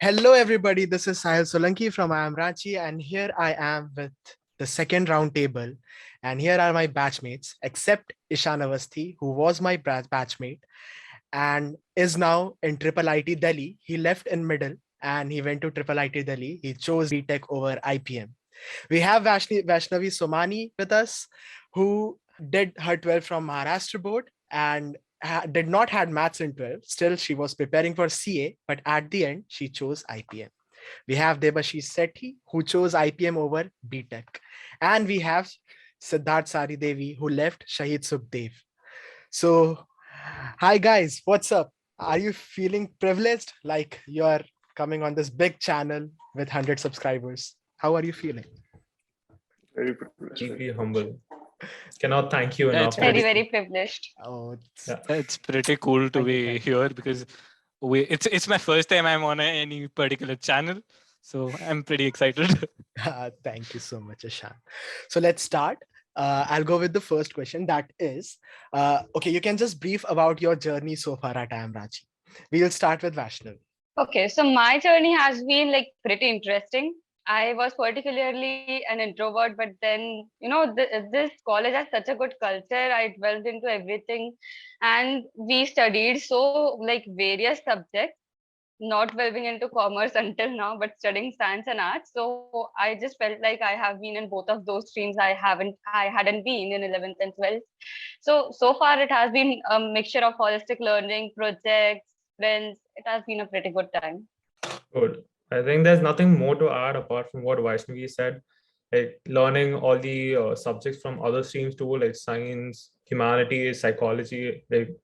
Hello, everybody. This is Sahil Solanki from IIM Ranchi, and here I am with the second round table. And here are my batchmates, except Ieshaan Awasthi, who was my batchmate and is now in IIIT Delhi. He left in middle and he went to IIIT Delhi. He chose BTech over IPM. We have Vaishnavi Somani with us, who did her 12 from Maharashtra board and did not had maths in 12. Still, she was preparing for CA, but at the end, she chose IPM. We have Debashish Sethi, who chose IPM over BTech. And we have Siddharth Saridevi, who left Shaheed Sukhdev. So, hi guys, what's up? Are you feeling privileged like you're coming on this big channel with 100 subscribers? How are you feeling? Very privileged. Deeply humble. Cannot thank you Yeah, enough. Very privileged. Oh, it's pretty cool to Thank you, be thank you. here because it's my first time I'm on any particular channel, so I'm pretty excited. Thank you so much, Ieshaan. So let's start. I'll go with the first question. That is, okay, you can just brief about your journey so far at IIM Ranchi. We'll start with Vaishnavi. Okay, so my journey has been like pretty interesting. I was particularly an introvert, but then, this college has such a good culture. I delved into everything and we studied so like various subjects, not delving into commerce until now, but studying science and arts. So I just felt like I have been in both of those streams. I hadn't been in 11th and 12th. So far it has been a mixture of holistic learning, projects, friends. It has been a pretty good time. Good. I think there's nothing more to add apart from what Vaishnavi said. Like learning all the subjects from other streams too, like science, humanities, psychology, like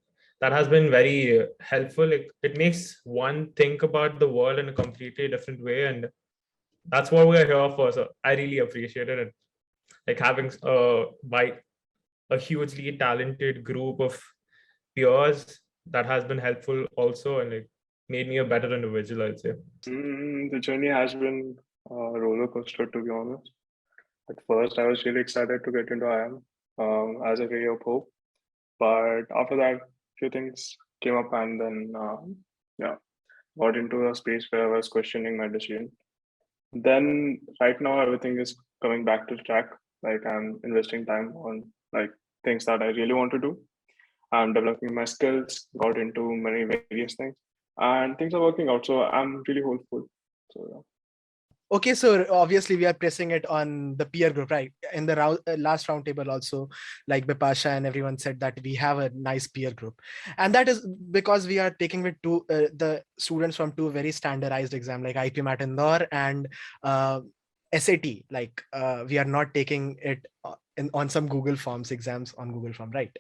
that has been very helpful. It makes one think about the world in a completely different way, and that's what we're here for. So I really appreciate it. And like having a hugely talented group of peers that has been helpful also, and like made me a better individual, I'd say. The journey has been a roller coaster, to be honest. At first, I was really excited to get into IIM as a ray of hope. But after that, few things came up, and then got into a space where I was questioning my decision. Then right now, everything is coming back to track. Like I'm investing time on like things that I really want to do. I'm developing my skills, got into many various things, and things are working out. So I'm really hopeful. So yeah. Okay, so obviously we are pressing it on the peer group, right? In the last round table also, like Bipasha and everyone said that we have a nice peer group. And that is because we are taking with the students from two very standardized exam like IPMAT Indore and SAT. Like we are not taking it on some Google Forms exams on Google Form, right?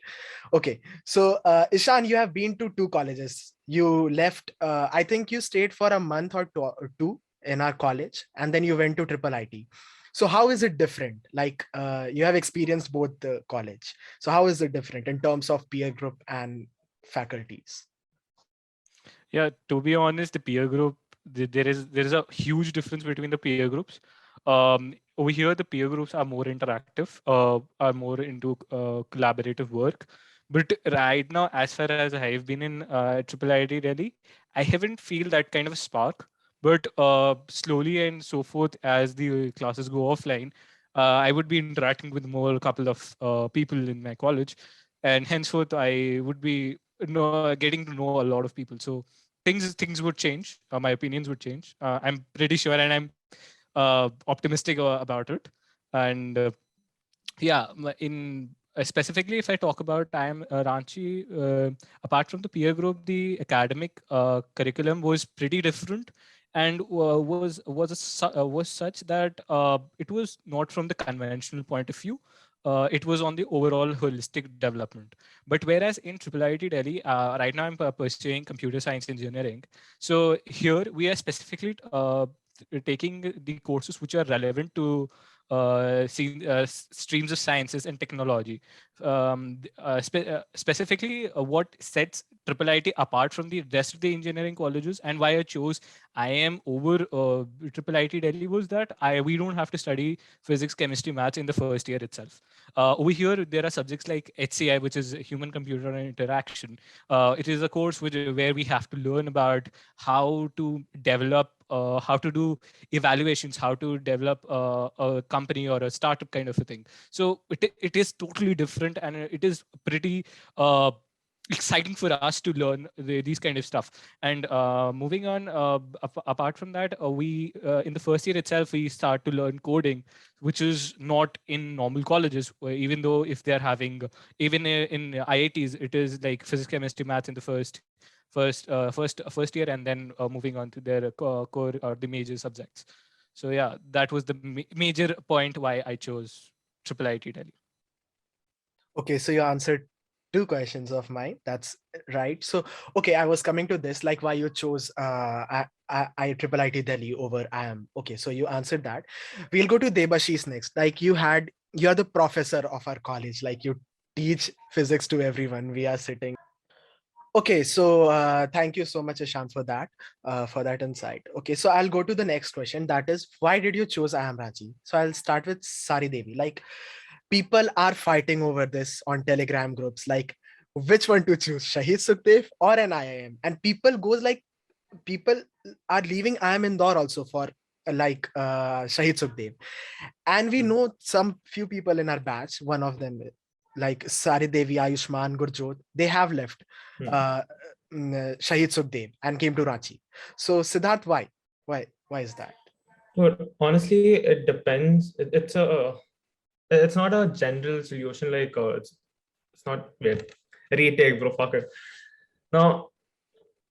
Okay, so Ieshaan, you have been to two colleges. You left, I think you stayed for a month or two in our college, and then you went to IIIT. So how is it different? Like you have experienced both the college. So how is it different in terms of peer group and faculties? Yeah, to be honest, the peer group, there is a huge difference between the peer groups. Over here, the peer groups are more interactive, are more into collaborative work. But right now, as far as I have been in IIIT Delhi, I haven't feel that kind of a spark. But slowly and so forth, as the classes go offline, I would be interacting with more couple of people in my college, and henceforth I would be getting to know a lot of people. So things would change. My opinions would change. I'm pretty sure, and I'm optimistic about it. And yeah, in specifically, if I talk about IIM Ranchi, apart from the peer group, the academic curriculum was pretty different, and was such that it was not from the conventional point of view. It was on the overall holistic development. But whereas in IIIT Delhi, right now I'm pursuing computer science engineering. So here we are specifically taking the courses which are relevant to streams of sciences and technology. Specifically, what sets IIIT apart from the rest of the engineering colleges, and why I chose IIM over IIIT Delhi was that we don't have to study physics, chemistry, maths in the first year itself. Over here, there are subjects like HCI, which is human computer interaction. It is a course where we have to learn about how to develop, how to do evaluations, how to develop a company or a startup kind of a thing. So it is totally different, and it is pretty exciting for us to learn these kind of stuff. And moving on, apart from that, we in the first year itself we start to learn coding, which is not in normal colleges, even though if they're having, even in IITs, it is like physics, chemistry, maths in the first year, and then moving on to their core or the major subjects. So yeah, that was the major point why I chose IIIT Delhi. Okay, so you answered two questions of mine. That's right. So, okay, I was coming to this, like why you chose IIIT Delhi over IIM. Okay, so you answered that. We'll go to Debashish next. Like you're the professor of our college. Like you teach physics to everyone. We are sitting. Okay, so thank you so much, Ieshaan, for that insight. Okay, so I'll go to the next question. That is, why did you choose IIM Ranchi? So I'll start with Saridevi. Like, people are fighting over this on Telegram groups, like which one to choose, Shaheed Sukhdev or an IIM? And people are leaving IIM Indore also for Shaheed Sukhdev. And we know some few people in our batch, one of them like Sari Devi, Ayushman, Gurjot, they have left Shaheed Sukhdev and came to Ranchi. So Siddharth, why? Why is that? But honestly, it depends. It's not a general solution. Like it's not retake, bro. Fuck it. Now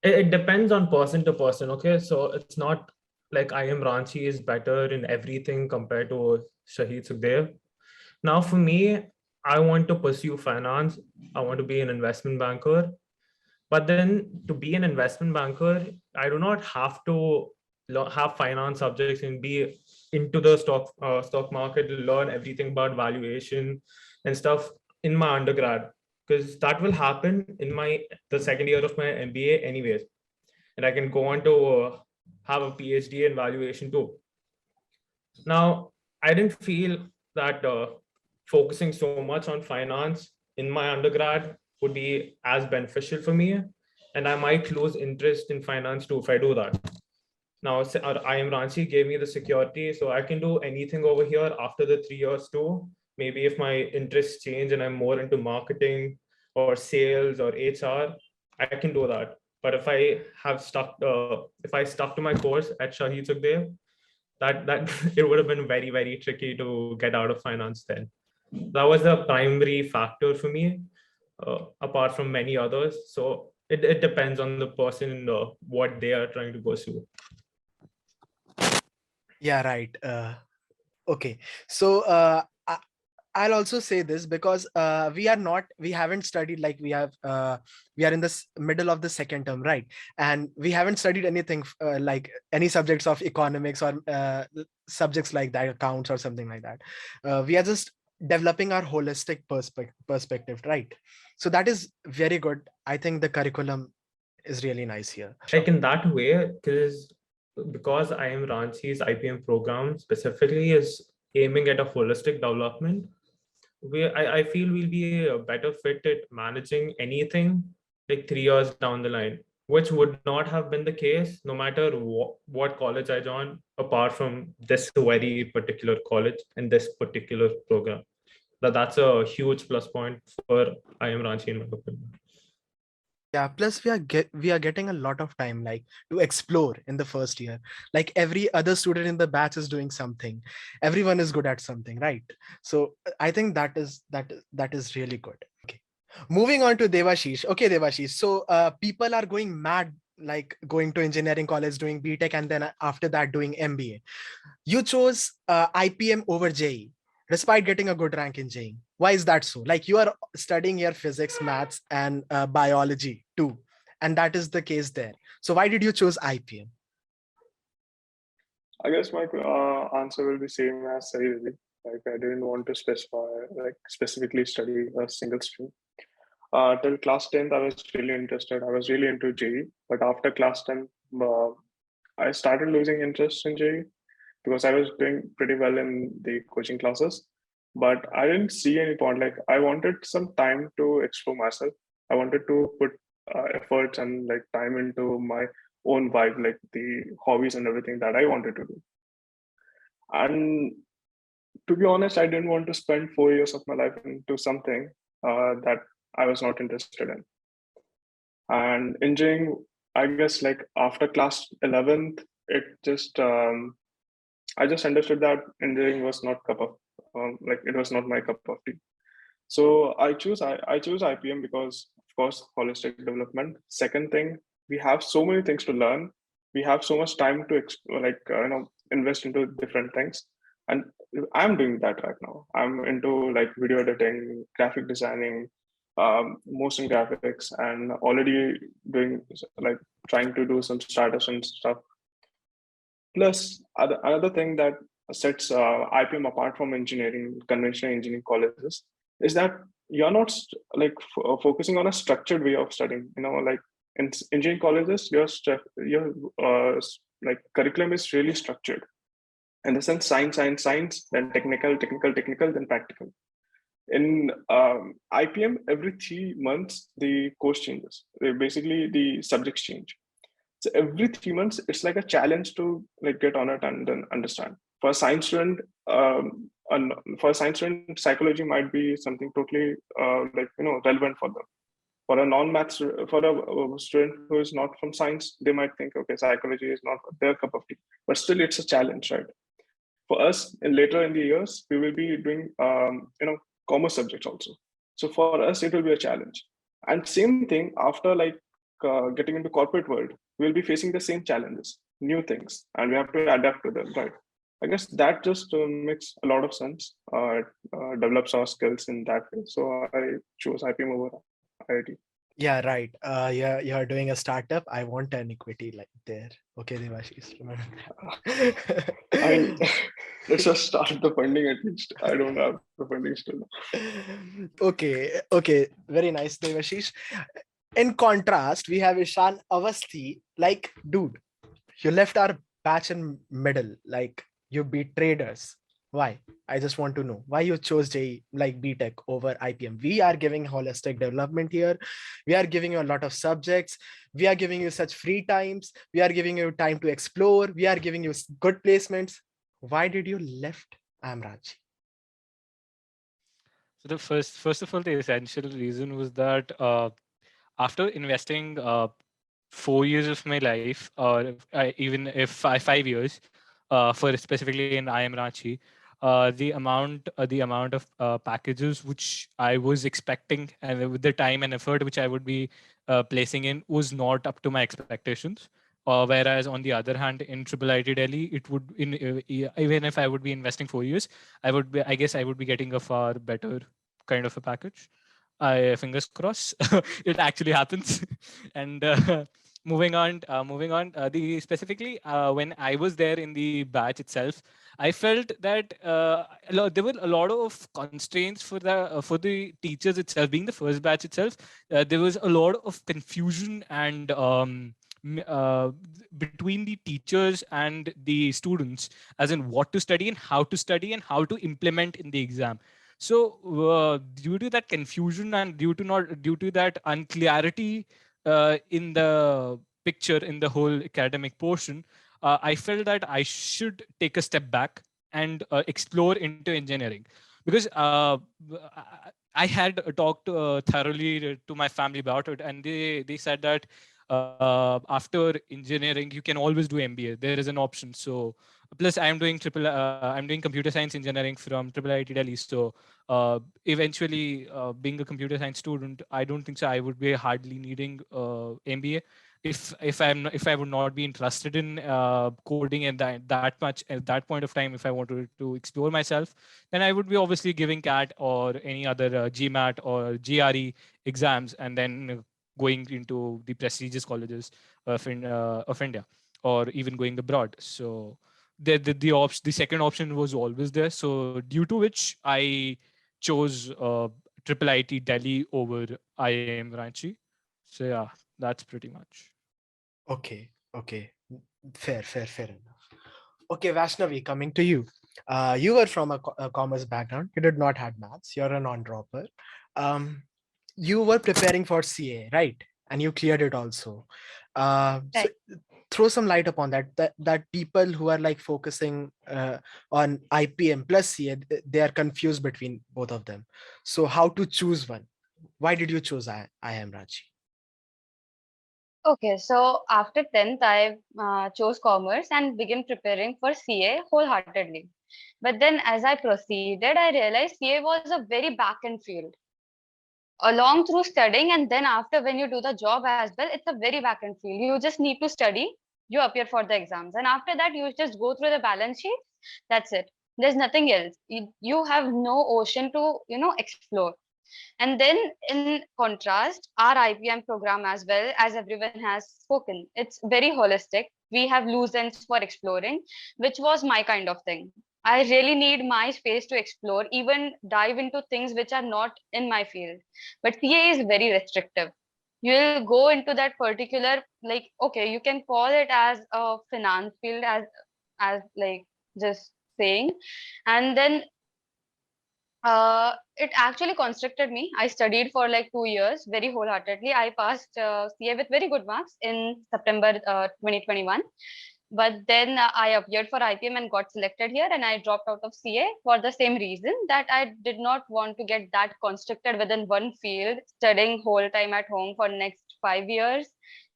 it depends on person to person. Okay, so it's not like IIM Ranchi is better in everything compared to Shaheed Sukhdev. Now for me, I want to pursue finance. I want to be an investment banker. But then to be an investment banker, I do not have to have finance subjects and be into the stock market to learn everything about valuation and stuff in my undergrad, because that will happen in the second year of my MBA anyways, and I can go on to have a PhD in valuation too. Now, I didn't feel that focusing so much on finance in my undergrad would be as beneficial for me, and I might lose interest in finance too if I do that. Now, IIM Ranchi gave me the security, so I can do anything over here after the 3 years too. Maybe if my interests change and I'm more into marketing or sales or HR, I can do that. But if I stuck to my course at Shaheed Sukhdev, that it would have been very, very tricky to get out of finance then. That was the primary factor for me, apart from many others. So it depends on the person and what they are trying to pursue. Yeah, right. Okay, so I'll also say this because we haven't studied, like we are in the middle of the second term, right? And we haven't studied anything like any subjects of economics or subjects like that, accounts or something like that. We are just developing our holistic perspective, right? So that is very good. I think the curriculum is really nice here. Like in that way, because IIM Ranchi's IPM program specifically is aiming at a holistic development, I feel we'll be a better fit at managing anything like 3 years down the line, which would not have been the case no matter what college I joined, apart from this very particular college and this particular program. That's a huge plus point for IIM Ranchi in my opinion. Yeah, plus we are getting a lot of time, like to explore in the first year. Like every other student in the batch is doing something. Everyone is good at something, right? So I think that is really good. Okay, moving on to Debashish. Okay, Debashish. So people are going mad, like going to engineering college, doing BTech, and then after that doing MBA. You chose IPM over JE, despite getting a good rank in JE. Why is that so? Like you are studying your physics, maths, and biology too, and that is the case there. So why did you choose IPM? I guess my answer will be same as Sahil. Like I didn't want to specifically study a single stream. Till class 10th, I was really interested. I was really into JE, but after class 10, I started losing interest in JEE because I was doing pretty well in the coaching classes, but I didn't see any point. Like I wanted some time to explore myself. I wanted to put efforts and like time into my own vibe, like the hobbies and everything that I wanted to do. And to be honest, I didn't want to spend 4 years of my life into something that I was not interested in. And engineering, I guess, like after class 11th, it just I just understood that engineering was not like it was not my cup of tea. So I choose IPM because of course holistic development. Second thing, we have so many things to learn. We have so much time to invest into different things, and I'm doing that right now. I'm into like video editing, graphic designing, motion graphics, and already doing like trying to do some startups and stuff. Plus, another thing that sets IPM apart from engineering, conventional engineering colleges, is that you're not focusing on a structured way of studying. You know, like in engineering colleges, your like curriculum is really structured. In the sense, science, then technical, then practical. In IPM, every 3 months the course changes. Basically, the subjects change. So every 3 months, it's like a challenge to like get on it and then understand. For a science student, psychology might be something totally relevant for them. For a non-math, for a student who is not from science, they might think, okay, psychology is not their cup of tea. But still, it's a challenge, right? For us, and later in the years, we will be doing commerce subjects also. So for us, it will be a challenge. And same thing after like getting into corporate world, we'll be facing the same challenges, new things, and we have to adapt to them, right? I guess that just makes a lot of sense. Develops our skills in that way. So I chose IPM over IIT. Yeah, right. Yeah, you're doing a startup. I want an equity like there. Okay, Debashish, remember that. I mean, let's just start the funding at least. I don't have the funding still. Okay, very nice, Debashish. In contrast, we have Ieshaan Awasthi. Like, dude, you left our batch in middle. Like, you betrayed us. Why? I just want to know why you chose JEE like BTech over IPM. We are giving holistic development here. We are giving you a lot of subjects. We are giving you such free times. We are giving you time to explore. We are giving you good placements. Why did you left IIM Ranchi? So the first of all, the essential reason was that after investing 4 years of my life, or even if 5 years, for specifically in IIM Ranchi, the amount of packages which I was expecting, and with the time and effort which I would be placing in, was not up to my expectations. Whereas on the other hand, in IIIT Delhi, it would even if I would be investing 4 years, I guess I would be getting a far better kind of a package. I fingers crossed it actually happens. And moving on. The specifically when I was there in the batch itself, I felt that there were a lot of constraints for the teachers itself. Being the first batch itself, there was a lot of confusion and between the teachers and the students, as in what to study and how to implement in the exam. So due to that confusion and due to that unclarity in the picture in the whole academic portion, I felt that I should take a step back and explore into engineering, because I had talked thoroughly to my family about it, and they said that after engineering you can always do MBA. There is an option. So plus I'm doing computer science engineering from IIIT Delhi. So eventually, being a computer science student, I don't think so I would be hardly needing MBA if I would not be interested in coding and that much at that point of time. If I wanted to explore myself, then I would be obviously giving CAT or any other GMAT or GRE exams, and then going into the prestigious colleges of India, or even going abroad. So the second option was always there. So due to which I chose IIIT Delhi over IIM Ranchi. So yeah, that's pretty much. Okay. Fair enough. Okay, Vaishnavi, coming to you. You were from a commerce background. You did not have maths. You're a non-dropper. You were preparing for CA, right? And you cleared it also. So Right. throw some light upon that people who are like focusing on IPM plus CA, they are confused between both of them. So how to choose one? Why did you choose IIM Ranchi? Okay, so after 10th, I chose commerce and began preparing for CA wholeheartedly. But then as I proceeded, I realized CA was a very back-end field. Along through studying, and then after when you do the job as well, it's a very back-end field. You just need to study, you appear for the exams, and after that, you just go through the balance sheet. That's it. There's nothing else. You have no ocean to, explore. And then, in contrast, our IPM program, as well as everyone has spoken, it's very holistic. We have loose ends for exploring, which was my kind of thing. I really need my space to explore, even dive into things which are not in my field. But CA is very restrictive. You'll go into that particular, like, okay, you can call it as a finance field, as like just saying, and then it actually constricted me. I studied for like 2 years very wholeheartedly. I passed CA with very good marks in September 2021. But then I appeared for IPM and got selected here, and I dropped out of CA for the same reason that I did not want to get that constricted within one field, studying whole time at home for next 5 years,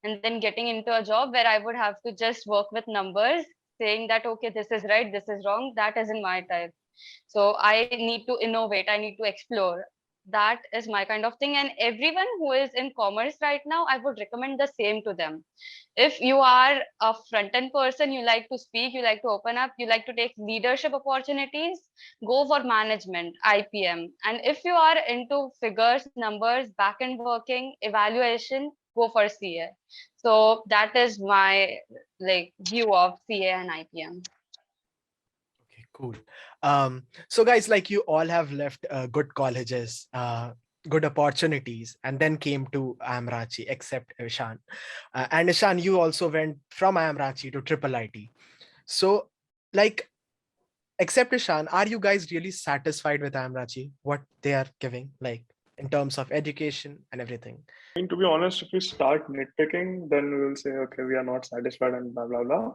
and then getting into a job where I would have to just work with numbers, saying that okay, this is right, this is wrong. That isn't my type. So I need to innovate, I need to explore. That is my kind of thing. And everyone who is in commerce right now, I would recommend the same to them. If you are a front end person, you like to speak, you like to open up, you like to take leadership opportunities, go for management, IPM. And if you are into figures, numbers, back end working, evaluation, go for CA. So that is my like view of CA and IPM. Okay, cool. So guys, like you all have left good colleges, good opportunities, and then came to IIM Ranchi, except Ieshaan. And Ieshaan, you also went from IIM Ranchi to Triple IT. So, like, except Ieshaan, are you guys really satisfied with IIM Ranchi? What they are giving, like in terms of education and everything? I mean, to be honest, if we start nitpicking, then we will say, okay, we are not satisfied and blah blah blah.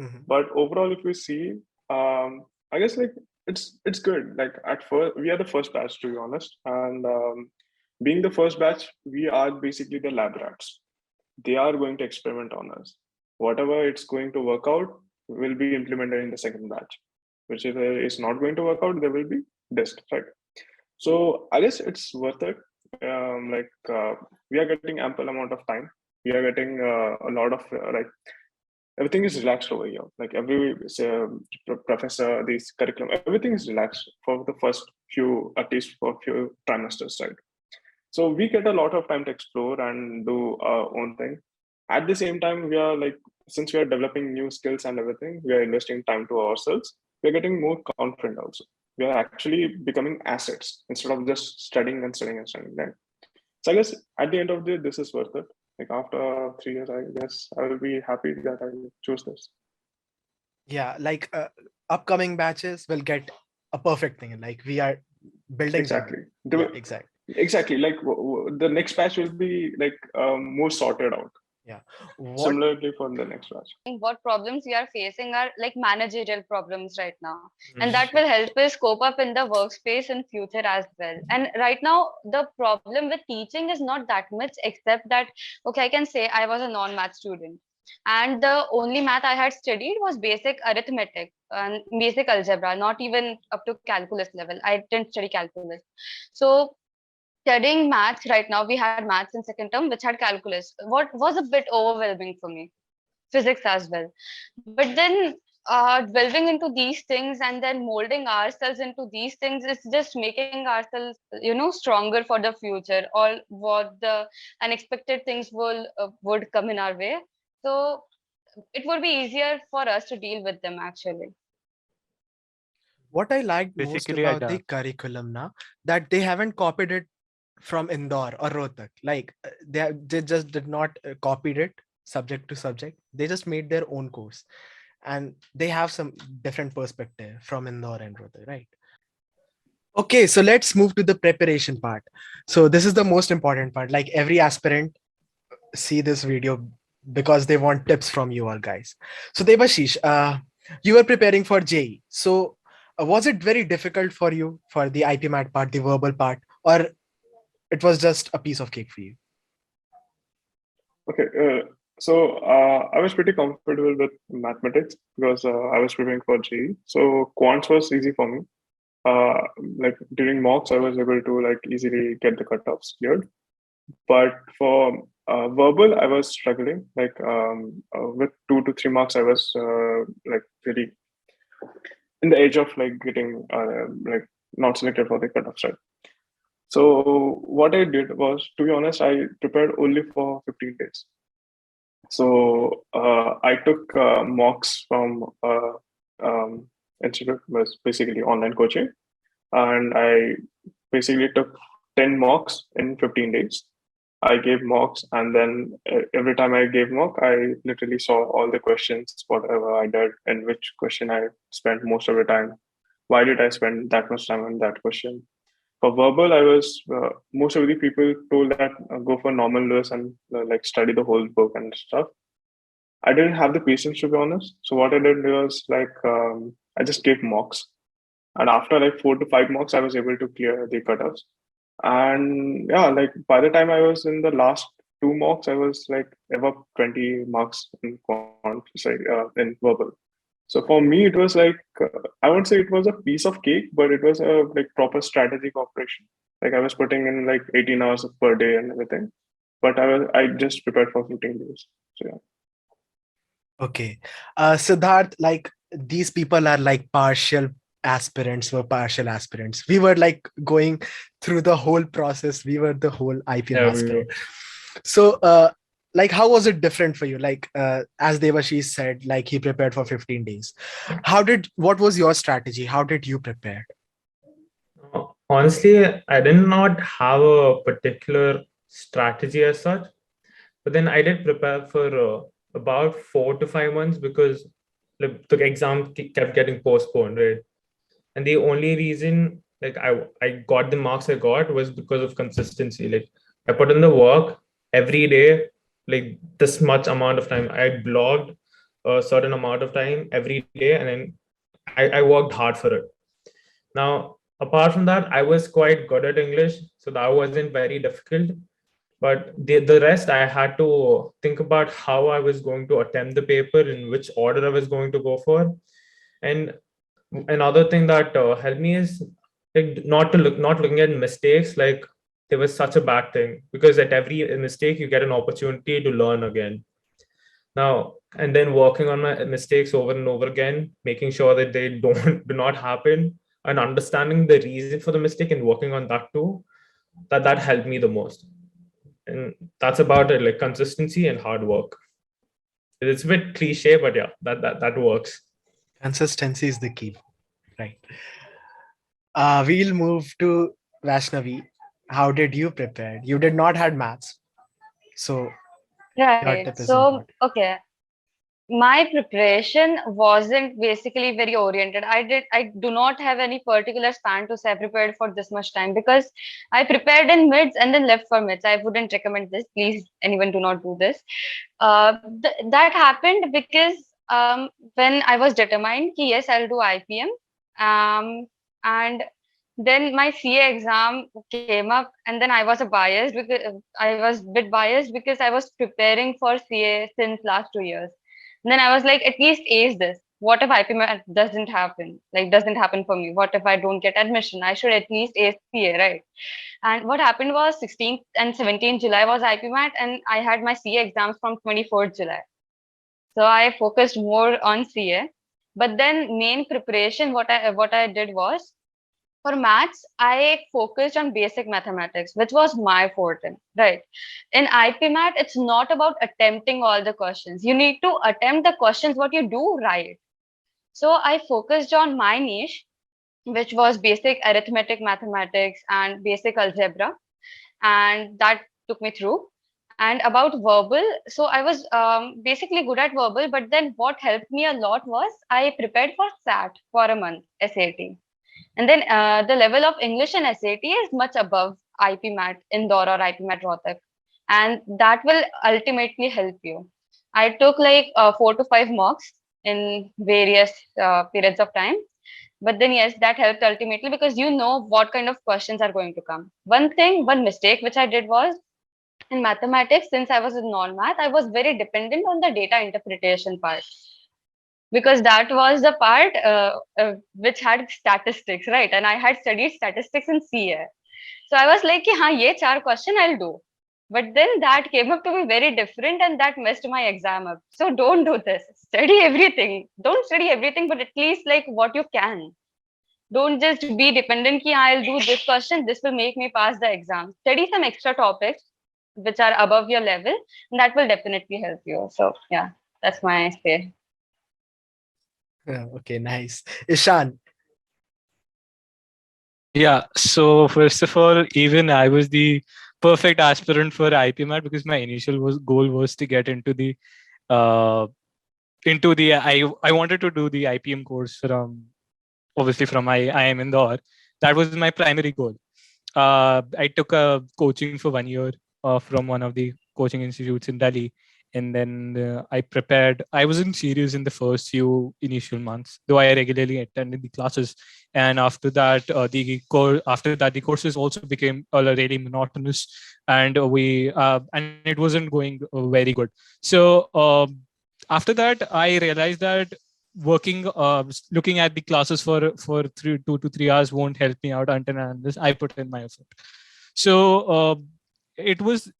Mhm. But overall, if you see, I guess like it's good. Like at first, we are the first batch, to be honest, and being the first batch, we are basically the lab rats. They are going to experiment on us. Whatever it's going to work out will be implemented in the second batch. Which is not going to work out, there will be dist, right? So I guess it's worth it. We are getting ample amount of time. We are getting a lot of like everything is relaxed over here. Like every professor, this curriculum, everything is relaxed for the first few, at least for a few trimesters, right? So we get a lot of time to explore and do our own thing. At the same time, we are like, since we are developing new skills and everything, we are investing time to ourselves. We're getting more confident also. We are actually becoming assets instead of just studying and studying and studying. Right? So I guess at the end of the day, this is worth it. Like after 3 years, I guess I will be happy that I chose this. Yeah, like upcoming batches will get a perfect thing. Like we are building Exactly. them. Yeah, exactly. Exactly. Like the next batch will be like more sorted out. Yeah. What Similarly for the next batch. What problems we are facing are like managerial problems right now, and Mhm. that will help us cope up in the workspace in future as well. And right now the problem with teaching is not that much, except that okay, I can say I was a non-math student, and the only math I had studied was basic arithmetic and basic algebra, not even up to calculus level. I didn't study calculus. So studying maths right now, we had maths in second term which had calculus, what was a bit overwhelming for me, physics as well. But then delving into these things and then molding ourselves into these things is just making ourselves, stronger for the future, or what the unexpected things would come in our way. So it would be easier for us to deal with them actually. what I liked most Basically, about the adapt. curriculum now, that they haven't copied it from Indore or Rohtak. Like they just did not copied it. subject to subject. They just made their own course, and they have some different perspective from Indore and Rohtak, right? Okay, so let's move to the preparation part. So this is the most important part. Like every aspirant see this video because they want tips from you all guys. So Debashish, you were preparing for JEE. So was it very difficult for you for the IPMAT part, the verbal part, or it was just a piece of cake for you? Okay, I was pretty comfortable with mathematics because I was preparing for GE. So quants was easy for me. Like during mocks, I was able to like easily get the cutoffs cleared. But for verbal, I was struggling. Like with 2 to 3 marks, I was like really in the edge of like getting like not selected for the cutoffs, right? So what I did was, to be honest, I prepared only for 15 days. So I took mocks from institute, was basically online coaching, and I basically took 10 mocks in 15 days. I gave mocks, and then every time I gave mock, I literally saw all the questions, whatever I did, and which question I spent most of the time. Why did I spend that much time on that question? For verbal, I was most of the people told that go for normal list and like study the whole book and stuff. I didn't have the patience, to be honest. So what I did was like I just gave mocks, and after like 4 to 5 mocks, I was able to clear the cutoffs. And yeah, like by the time I was in the last 2 mocks, I was like above 20 marks in quant, in verbal. So for me, it was like I won't say it was a piece of cake, but it was a like proper strategic operation. Like I was putting in like 18 hours per day and everything, but I just prepared for 15 days. So yeah. Okay. Siddharth, like these people are like partial aspirants, were partial aspirants. We were like going through the whole process. We were the whole IPM Yeah, aspirant. So like how was it different for you? Like as Devashish said, like he prepared for 15 days. What was your strategy? How did you prepare? Honestly, I did not have a particular strategy as such, but then I did prepare for about 4 to 5 months because the exam kept getting postponed, right? And the only reason like I got the marks I got was because of consistency. Like I put in the work every day, like this much amount of time. I blogged a certain amount of time every day, and then I worked hard for it. Now, apart from that, I was quite good at English, so that wasn't very difficult. But the rest, I had to think about how I was going to attempt the paper, in which order I was going to go for. And another thing that helped me is like not looking at mistakes like there was such a bad thing, because at every mistake you get an opportunity to learn again. Now and then working on my mistakes over and over again, making sure that they do not happen, and understanding the reason for the mistake and working on that too, that helped me the most. And that's about it, like consistency and hard work. It's a bit cliche, but yeah, that works. Consistency is the key, right? We'll move to Vaishnavi. How did you prepare? You did not had maths, so your Right. tip is So, important. okay. My preparation wasn't basically very oriented. I do not have any particular span to say I prepared for this much time, because I prepared in mids and then left for mids. I wouldn't recommend this. Please, anyone do not do this. That happened because when I was determined ki yes, I'll do IPM. And then my CA exam came up, and then I was biased because I was a bit biased because I was preparing for CA since last 2 years. And then I was like, at least ace this. What if IPMAT doesn't happen? Like, doesn't happen for me? What if I don't get admission? I should at least ace CA, right? And what happened was 16th and 17th July was IPMAT, and I had my CA exams from 24th July. So I focused more on CA. But then main preparation, what I did was, for maths, I focused on basic mathematics, which was my forte, right? In IPMAT, it's not about attempting all the questions. You need to attempt the questions what you do right. So I focused on my niche, which was basic arithmetic mathematics and basic algebra, and that took me through. And about verbal, so I was basically good at verbal, but then what helped me a lot was I prepared for SAT for a month, SAT. And then the level of English and SAT is much above IPMAT Indore or IPMAT Rohtak. And that will ultimately help you. I took like 4 to 5 mocks in various periods of time. But then, yes, that helped ultimately because you know what kind of questions are going to come. One mistake which I did was in mathematics, since I was in non-math, I was very dependent on the data interpretation part because that was the part which had statistics, right? And I had studied statistics in CA. So I was like, "Haan, ye 4 question I'll do." But then that came up to be very different and that messed my exam up. So don't do this. Study everything. Don't study everything, but at least like what you can. Don't just be dependent ki I'll do this question, this will make me pass the exam. Study some extra topics which are above your level, and that will definitely help you. So yeah, that's my say. Yeah, okay, nice. Ishaan. Yeah. So first of all, even I was the perfect aspirant for IPMAT because my initial goal was to get into the I wanted to do the IPM course from obviously from IIM Indore. That was my primary goal. I took a coaching for 1 year from one of the coaching institutes in Delhi, and then I prepared. I wasn't serious in the first few initial months, though I regularly attended the classes. And after that, the courses also became really monotonous, and and it wasn't going very good. So after that, I realized that looking at the classes for 2 to 3 hours won't help me out until and unless I put in my effort. So it was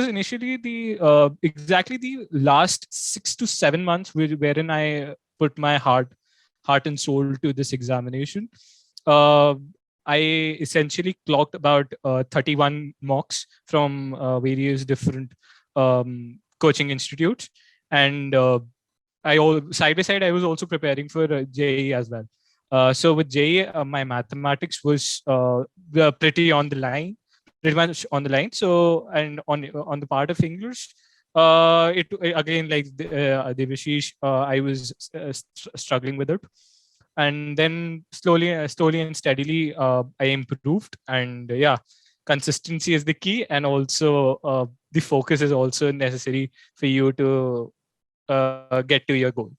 initially the exactly the last 6 to 7 months wherein I put my heart and soul to this examination. uh, I essentially clocked about 31 mocks from various different coaching institutes, and side by side, I was also preparing for JEE as well. So with JEE, my mathematics was pretty on the line, pretty much on the line. So and on the part of English, it again like Debashish, I was struggling with it, and then slowly and steadily, I improved. And yeah, consistency is the key, and also the focus is also necessary for you to get to your goal.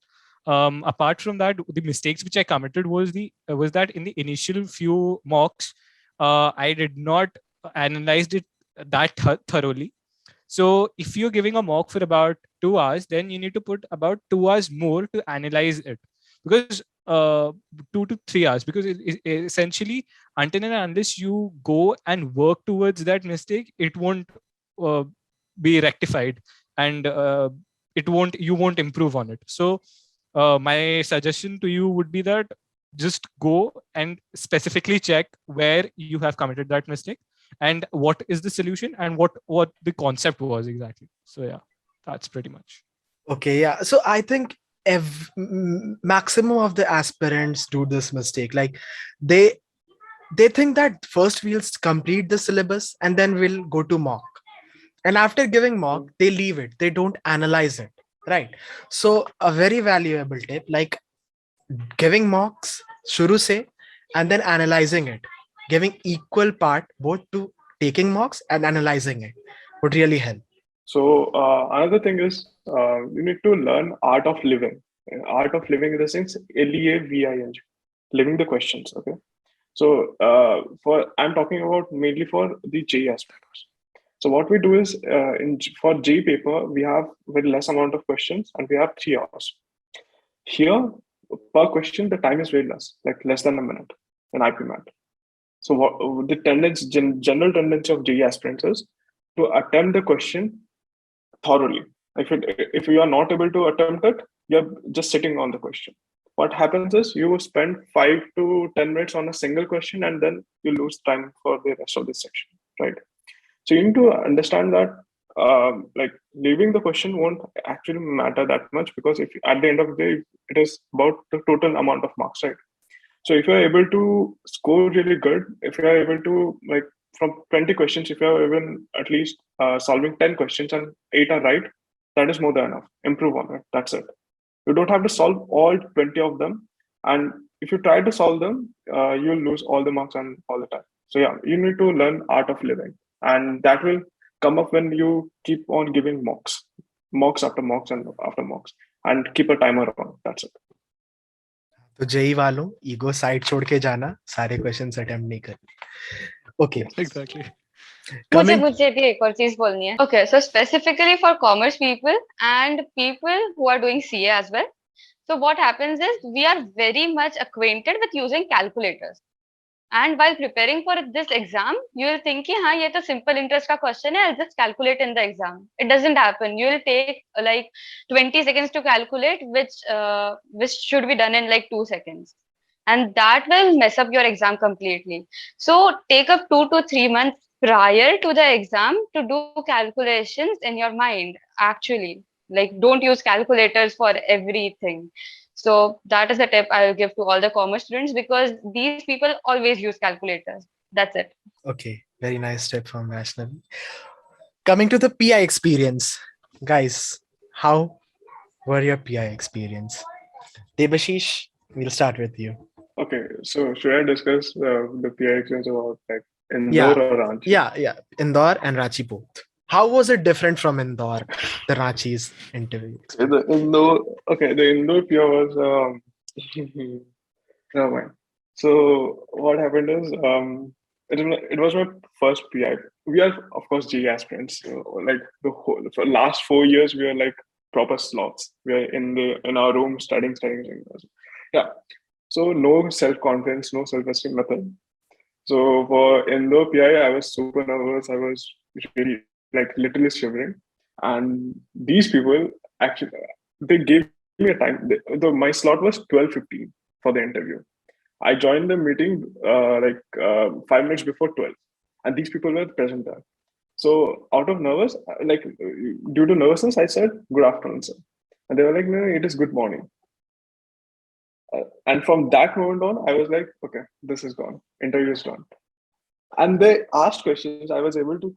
Apart from that, the mistakes which I committed was that in the initial few mocks, I did not analyze it that thoroughly. So if you're giving a mock for about 2 hours, then you need to put about 2 hours more to analyze it, because 2 to 3 hours, because essentially until and unless you go and work towards that mistake, it won't uh, be rectified, and you won't improve on it. So my suggestion to you would be that just go and specifically check where you have committed that mistake and what is the solution and what the concept was exactly. So yeah, that's pretty much. Okay, yeah. So I think maximum of the aspirants do this mistake. Like they they think that first we'll complete the syllabus and then we'll go to mock. And after giving mock, they leave it. They don't analyze it. Right. So a very valuable tip, like giving mocks shuru se and then analyzing it. Giving equal part both to taking mocks and analyzing it would really help. So another thing is you need to learn art of living. Art of living in the sense LEAVING, living the questions. Okay. So I'm talking about mainly for the J aspects. So what we do is for J paper we have very less amount of questions and we have 3 hours. Here per question the time is very less, like less than a minute in IPMAT. So what the tendency, general tendency of JEE aspirants is to attempt the question thoroughly. If you are not able to attempt it, you're just sitting on the question. What happens is you spend 5 to 10 minutes on a single question and then you lose time for the rest of the section, right? So you need to understand that like leaving the question won't actually matter that much, because if at the end of the day it is about the total amount of marks, right? So if you're able to score really good, if you're able to like from 20 questions, if you're even at least solving 10 questions and 8 are right, that is more than enough. Improve on it. That's it. You don't have to solve all 20 of them. And if you try to solve them, you'll lose all the marks and all the time. So yeah, you need to learn art of living. And that will come up when you keep on giving mocks after mocks and after mocks, and keep a timer on. That's it. तो JEE वालों ego side छोड़ के जाना, सारे questions attempt नहीं करने. Okay, Exactly. मुझे भी एक और चीज बोलनी है. Okay, so specifically for commerce people and people who are doing CA as well. So what happens is we are very much acquainted with using calculators. And while preparing for this exam, you will think कि हाँ ये तो simple interest का question है, I'll just calculate in the exam. It doesn't happen. You will take like 20 seconds to calculate, which should be done in like 2 seconds. And that will mess up your exam completely. So take up 2 to 3 months prior to the exam to do calculations in your mind, actually. Like, don't use calculators for everything. So that is a tip I will give to all the commerce students, because these people always use calculators. That's it. Okay, very nice tip from Vaishnavi. Coming to the PI experience, guys, how were your PI experience? Debashish, we'll start with you. Okay, so should I discuss the PI experience about like Indore or Ranchi? Yeah, Indore and Ranchi both. How was it different from Indore, the Ranchi's interview? The Indore PI was never mind. So what happened is it was my first PI. We are of course GE aspirants. Like for last 4 years we are like proper sloths. We are in our room studying. Yeah. So no self-confidence, no self-esteem, nothing. So for Indore PI, I was super nervous. I was really like literally shivering. And these people actually they gave me a time. My slot was 12:15 for the interview. I joined the meeting 5 minutes before 12, and these people were present there. So out of nervous, like due to nervousness, I said good afternoon, sir, and they were like, no, it is good morning. And from that moment on, I was like, okay, this is gone. Interview is done. And they asked questions. I was able to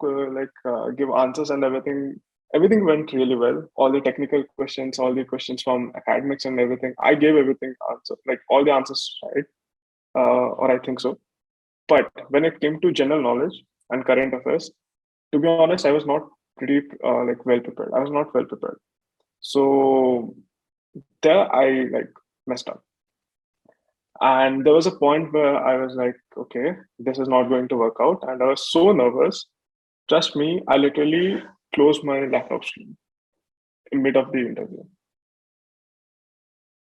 give answers and everything. Everything went really well. All the technical questions, all the questions from academics and everything. I gave everything answer, like all the answers right, or I think so. But when it came to general knowledge and current affairs, to be honest, I was not pretty well prepared. I was not well prepared. So there I messed up. And there was a point where I was like, okay, this is not going to work out. And I was so nervous. Trust me, I literally closed my laptop screen in mid of the interview.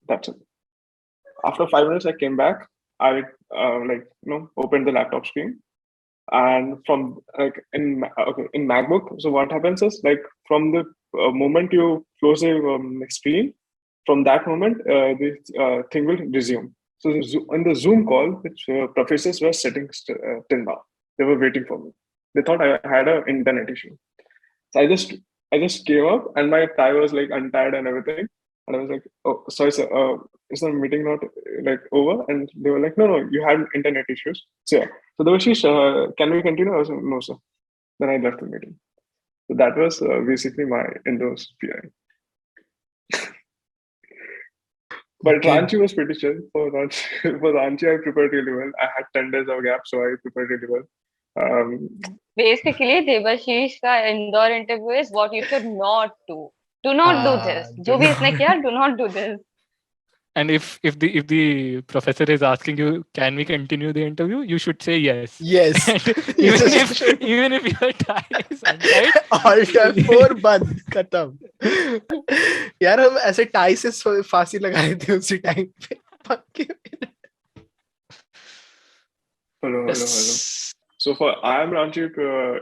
That's it. After 5 minutes, I came back. I opened the laptop screen. And from in MacBook, so what happens is from the moment you close the screen, from that moment, this thing will resume. So on the Zoom call, which professors were sitting till now, they were waiting for me. They thought I had an internet issue. So I just came up and my tie was untied and everything. And I was like, oh, sorry, sir, is the meeting not over? And they were like, no, you had internet issues. So yeah. So Debashish, can we continue? I was like, no, sir. Then I left the meeting. So that was basically my Indus PI. But Ranchi was pretty chill. For Ranchi, I prepared really well. I had 10 days of gap, so I prepared really well. Basically, Debashish ka Indore interview is what you should not do. Do not do this. जो भी इसने किया, do not do this. And if the professor is asking you, can we continue the interview? You should say yes. Yes. even if your tie is untied, Alt F4 बंद खत्म. यार हम ऐसे tie से फांसी लगा रहे थे उसी टाइम पे. Hello. So for IIM Ranchi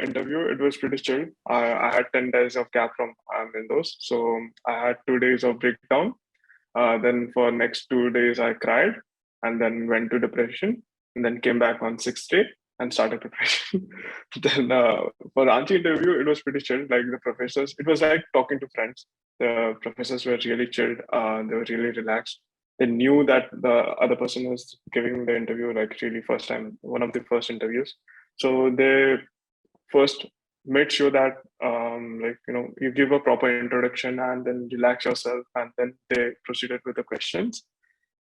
interview, it was pretty chill. I had 10 days of gap from IIM Windows. So I had 2 days of breakdown. Then for next 2 days, I cried and then went to depression and then came back on 6th day and started preparation. Then for Ranchi interview, it was pretty chill. Like the professors, it was like talking to friends. The professors were really chilled. They were really relaxed. They knew that the other person was giving the interview really first time, one of the first interviews. So they first made sure that you give a proper introduction and then relax yourself, and then they proceeded with the questions.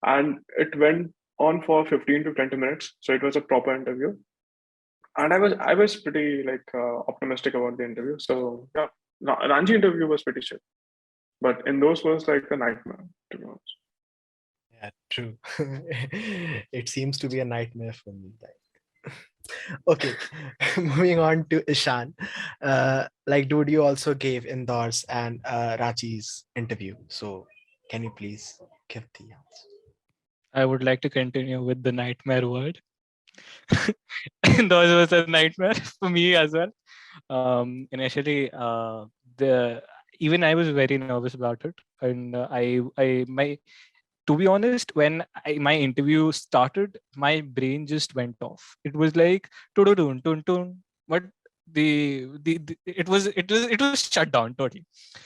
And it went on for 15 to 20 minutes. So it was a proper interview. And I was pretty optimistic about the interview. So yeah, Ranchi interview was pretty chill. But in those was like a nightmare, to be honest. Yeah, true. It seems to be a nightmare for me. Okay, moving on to Ieshaan. Dude, you also gave Indoor's and Ranchi's interview. So can you please give the answer? I would like to continue with the nightmare word. Those was a nightmare for me as well. Initially, even I was very nervous about it, and to be honest, when my interview started, my brain just went off. It was like tun tun tun, but it was shut down totally.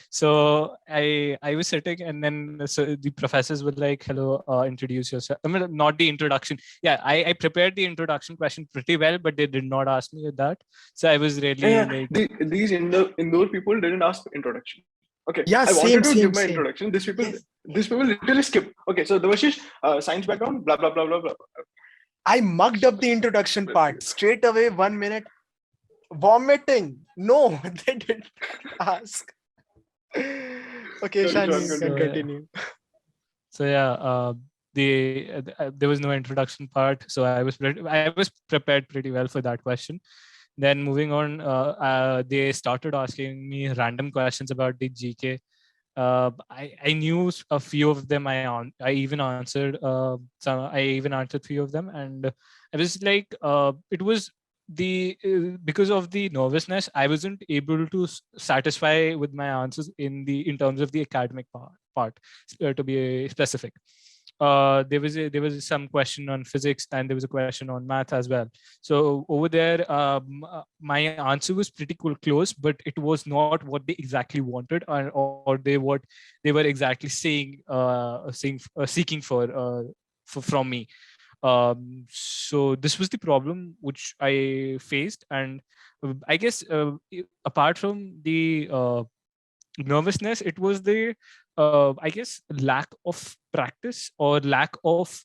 So I was sitting, and then so the professors were like, "Hello, introduce yourself." I mean, not the introduction. Yeah, I prepared the introduction question pretty well, but they did not ask me that. So I was really like, these indoor people didn't ask introduction. Okay, yeah, I wanted to same, give my introduction. These people literally skip. Okay, so Debashish, science background, blah blah blah blah blah. I mugged up the introduction part straight away. 1 minute, vomiting. No, they didn't ask. Okay, Shan, you can continue. So yeah, there was no introduction part, so I was prepared pretty well for that question. Then moving on, they started asking me random questions about the GK. I knew a few of them. I even answered I even answered few of them, and I was like, it was because of the nervousness, I wasn't able to satisfy with my answers in terms of the academic part to be specific. There was some question on physics, and there was a question on math as well. So over there, my answer was pretty close, but it was not what they exactly wanted, or what they were exactly seeking for from me. So this was the problem which I faced, and I guess apart from the nervousness, it was the I guess lack of practice, or lack of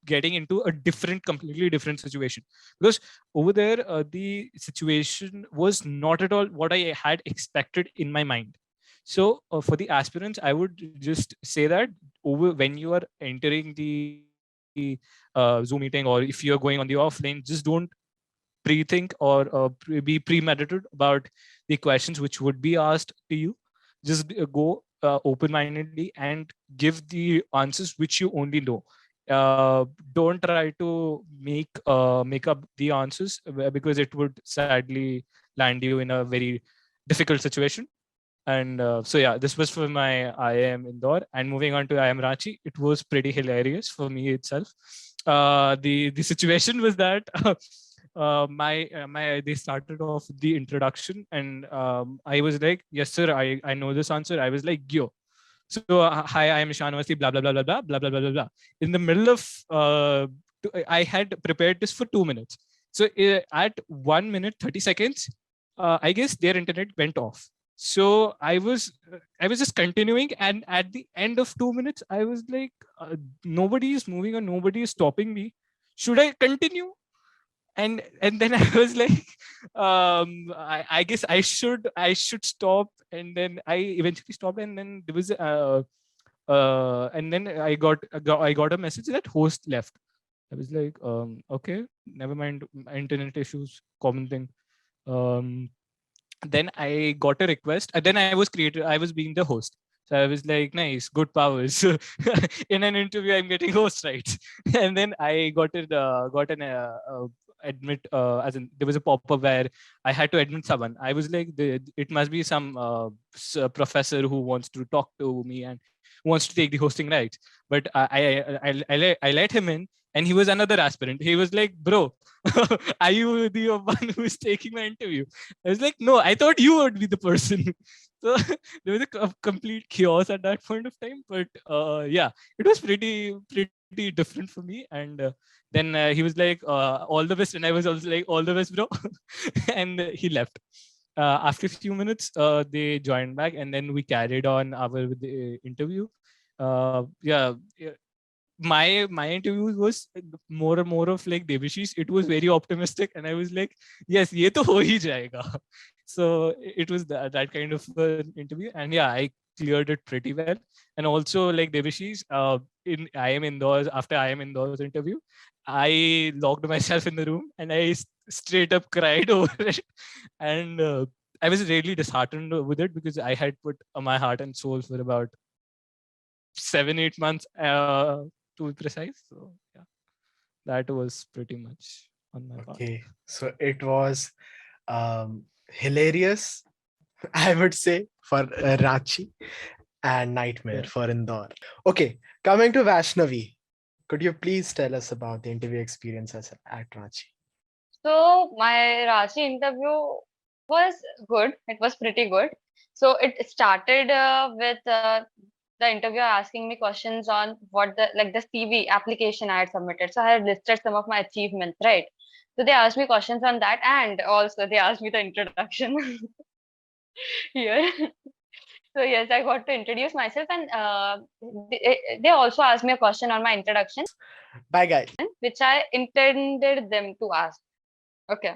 getting into a completely different situation. Because over there, the situation was not at all what I had expected in my mind. So for the aspirants, I would just say that when you are entering the Zoom meeting, or if you're going on the offline, just don't pre-think or be premeditated about the questions which would be asked to you. Just go open-mindedly and give the answers which you only know. Don't try to make up the answers, because it would sadly land you in a very difficult situation. And so yeah, this was for my IIM Indore. And moving on to IIM Ranchi, it was pretty hilarious for me itself. The situation was that they started off the introduction, and I was like, "Yes, sir, I know this answer." I was like, "Yo." So hi, I am Ieshaan Awasthi, blah blah blah blah blah blah blah blah blah blah. In the middle of I had prepared this for 2 minutes. So at 1 minute 30 seconds, I guess their internet went off. So I was just continuing, and at the end of 2 minutes, I was like, nobody is moving or nobody is stopping me. Should I continue? And then I was like, I guess I should stop. And then I eventually stopped, and then there was and then I got a message that host left. I was like, okay, never mind, internet issues, common thing. Then I got a request. Then I was being the host. So I was like, nice, good powers. In an interview, I'm getting host rights. And then I got an admit, as in there was a pop-up where I had to admit someone. I was like, it must be some professor who wants to talk to me and wants to take the hosting rights. But I let him in, and he was another aspirant. He was like, bro, are you the one who is taking my interview? I was like, no, I thought you would be the person. So there was a complete chaos at that point of time. But yeah, it was pretty pretty different for me. And then he was like, all the best. And I was also like, all the best, bro. And he left. After a few minutes, they joined back, and then we carried on our interview. Yeah, my interview was more and more of like Debashish. It was very optimistic, and I was like, yes, ye to ho hi jayega. So it was that kind of interview, and yeah, I cleared it pretty well. And also like Debashish, in IIM Indoors, after IIM Indoors interview, I locked myself in the room and I straight up cried over it, and I was really disheartened with it because I had put my heart and soul for about 7-8 months to be precise. So yeah, that was pretty much on my part. Okay, so it was hilarious, I would say, for Ranchi, and nightmare for Indore. Okay, coming to Vaishnavi, could you please tell us about the interview experiences at Ranchi? So my Ranchi interview was good. It was pretty good. So it started with the interviewer asking me questions on what the CV application I had submitted. So I had listed some of my achievements, right? So they asked me questions on that, and also they asked me the introduction here. So yes, I got to introduce myself, and they also asked me a question on my introduction. Bye, guys. Which I intended them to ask. Okay.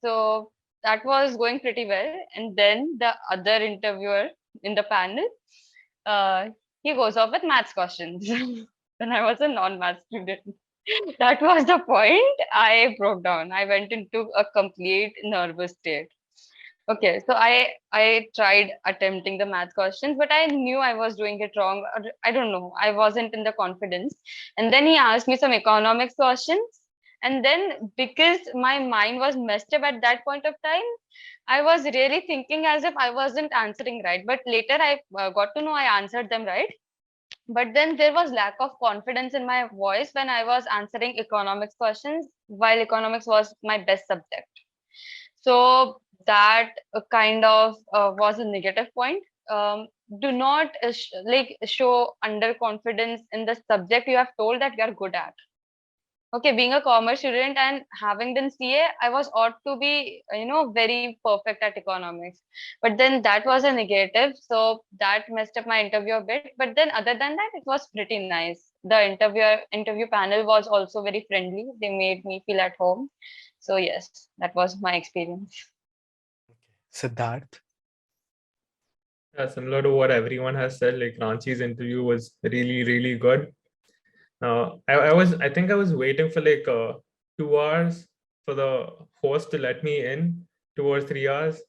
So that was going pretty well. And then the other interviewer in the panel, he goes off with maths questions. When I was a non-math student. That was the point. I broke down. I went into a complete nervous state. Okay, so I tried attempting the math questions, but I knew I was doing it wrong. I don't know. I wasn't in the confidence. And then he asked me some economics questions. And then because my mind was messed up at that point of time, I was really thinking as if I wasn't answering right. But later I got to know I answered them right. But then there was lack of confidence in my voice when I was answering economics questions, while economics was my best subject. So that kind of was a negative point. Do not show underconfidence in the subject you have told that you are good at. Okay, being a commerce student and having done CA, I was ought to be, very perfect at economics. But then that was a negative. So that messed up my interview a bit. But then other than that, it was pretty nice. The interview panel was also very friendly. They made me feel at home. So yes, that was my experience. Siddharth. Yeah, similar to what everyone has said, like Ranchi's interview was really, really good. I think I was waiting for like 2 hours for the host to let me in, 2 or 3 hours.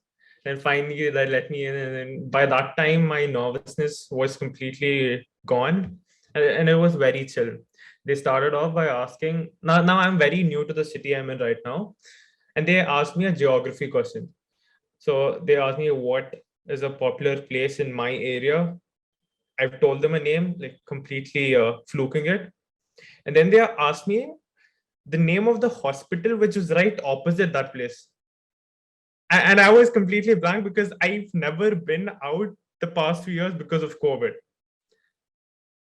Then finally they let me in, and then by that time my nervousness was completely gone, and it was very chill. They started off by asking, now I'm very new to the city I'm in right now, and they asked me a geography question. So they asked me what is a popular place in my area. I've told them a name, like completely fluking it. And then they asked me the name of the hospital, which was right opposite that place. And I was completely blank because I've never been out the past few years because of COVID.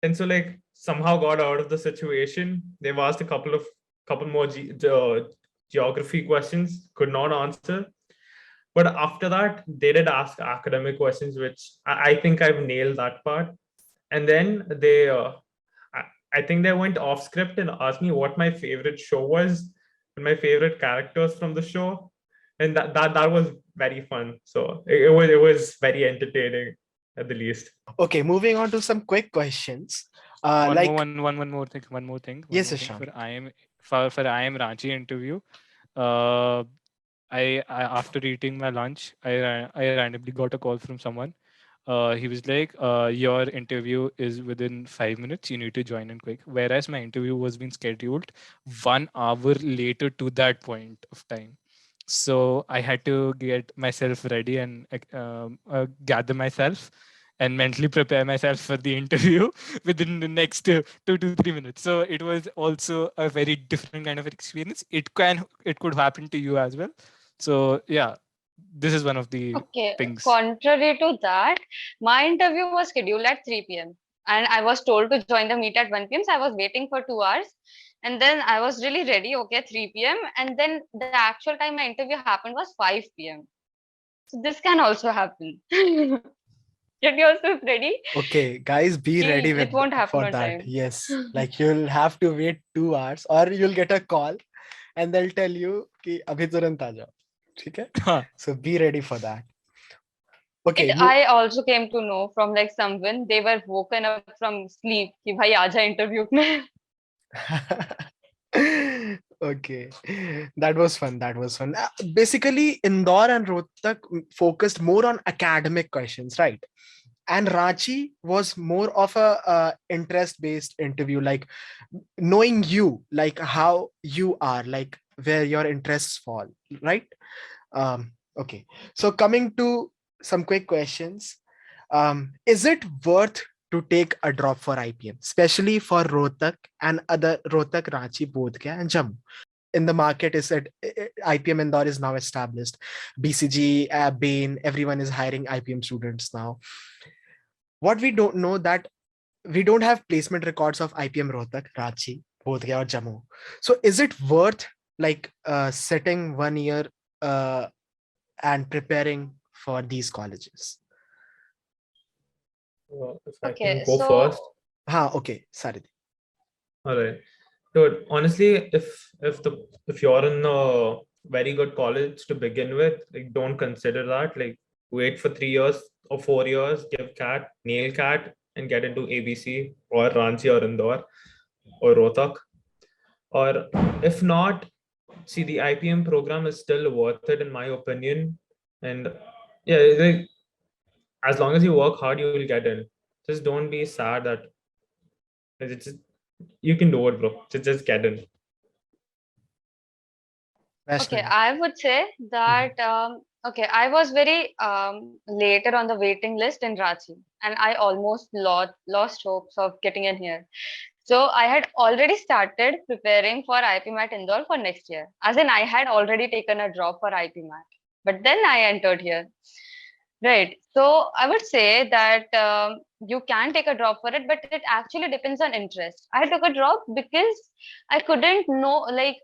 And so like somehow got out of the situation. They've asked a couple more geography questions, could not answer. But after that, they did ask academic questions, which I think I've nailed that part. And then they, I think they went off script and asked me what my favorite show was, and my favorite characters from the show, and that was very fun. So it was very entertaining at the least. Okay, moving on to some quick questions. One more thing. Yes, Ieshaan. Ieshaan. For IIM Ranchi interview, I after eating my lunch, I randomly got a call from someone. He was like, your interview is within 5 minutes. You need to join in quick. Whereas my interview was being scheduled 1 hour later to that point of time. So I had to get myself ready and gather myself and mentally prepare myself for the interview within the next 2 to 3 minutes. So it was also a very different kind of experience. It could happen to you as well. So yeah, this is one of the things. Contrary to that, my interview was scheduled at 3 p.m. and I was told to join the meet at 1 p.m. So I was waiting for 2 hours. And then I was really ready, okay, 3 p.m. And then the actual time my interview happened was 5 p.m. So this can also happen. Get yourself ready. Okay, guys, be ready It won't happen for on that. time. Yes, like you'll have to wait 2 hours, or you'll get a call, and they'll tell you कि अभी तुरंत आ जाओ. ठीक है? हाँ. So be ready for that. Okay, I also came to know from like someone, they were woken up from sleep कि भाई आजा interview में. Okay, that was fun. That was fun. Basically, Indore and Rohtak focused more on academic questions, right? And Ranchi was more of a interest-based interview, like knowing you, like how you are, like where your interests fall, right? Okay, so coming to some quick questions. Is it worth to take a drop for IPM, especially for Rohtak and other Rohtak, Ranchi, Bodh Gaya, and Jammu? In the market, is that IPM Indore is now established. BCG, Bain, everyone is hiring IPM students now. What we don't know that we don't have placement records of IPM Rohtak, Ranchi, Bodh Gaya, or Jammu. So is it worth like sitting 1 year and preparing for these colleges? If I Okay, can go so first. Okay, Saridevi. All right. So honestly, if you're in a very good college to begin with, like don't consider that. Like wait for 3 years or 4 years, give CAT, nail CAT, and get into ABC or Ranchi or Indore or Rohtak. Or if not, see the IPM program is still worth it in my opinion. And yeah, like, as long as you work hard, you will get in. Just don't be sad that it's just, you can do it, bro. Just get in. okay, Vaishnavi. I would say that okay, I was very later on the waiting list in Ranchi, and I almost lost hopes of getting in here. So I had already started preparing for IPMAT Indore for next year. As in, I had already taken a drop for IPMAT, but then I entered here. Right. So I would say that you can take a drop for it, but it actually depends on interest. I took a drop because I couldn't know, like,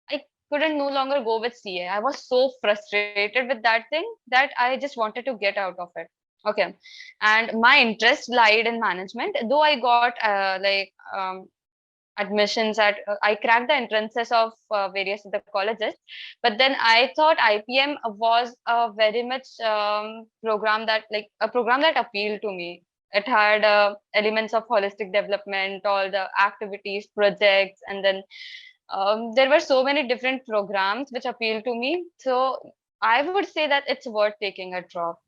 I couldn't no longer go with CA. I was so frustrated with that thing that I just wanted to get out of it. Okay. And my interest lied in management, though I got admissions at I cracked the entrances of various other colleges, but then I thought IPM was a very much program that like a program that appealed to me. It had elements of holistic development, all the activities, projects, and then there were so many different programs which appealed to me. So I would say that it's worth taking a drop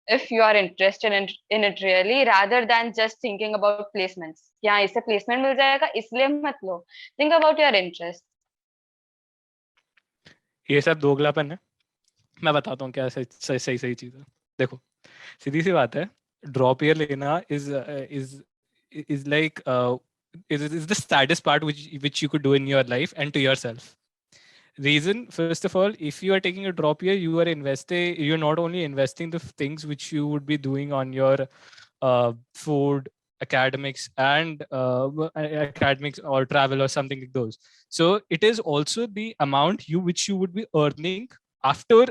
if you are interested in it really, rather than just thinking about placements. Yeah, इसे placement मिल जाएगा इसलिए मत लो. Think about your interest. ये सब दोगलापन है. मैं बताता हूँ क्या सही सही चीज है. देखो, सीधी सी बात है, ड्रॉप ईयर लेना is like is the saddest part which you could do in your life and to yourself. Reason, first of all, if you are taking a drop year, you're not only investing the things which you would be doing on your food, academics, and academics or travel or something like those. So it is also the amount which you would be earning after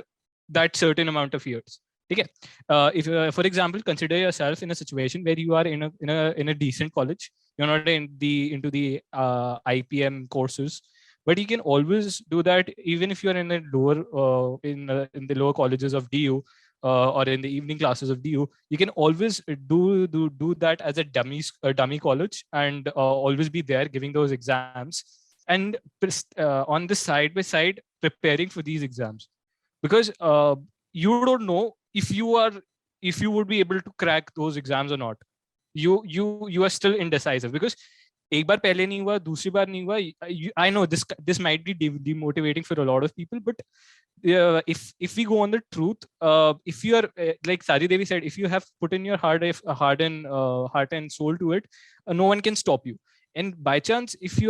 that certain amount of years. Okay. If for example, consider yourself in a situation where you are in a decent college, you're not into the IPM courses, but you can always do that even if you're in a lower in the lower colleges of DU or in the evening classes of DU. You can always do that as a dummy college and always be there giving those exams and on the side by side preparing for these exams, because you don't know if you would be able to crack those exams or not. You are still indecisive because एक बार पहले नहीं हुआ, दूसरी बार नहीं हुआ. I know this might be demotivating for a lot of people, but if we go on the truth, if you are like Saridevi said, if you have put in your heart and soul to it, no one can stop you. And by chance, if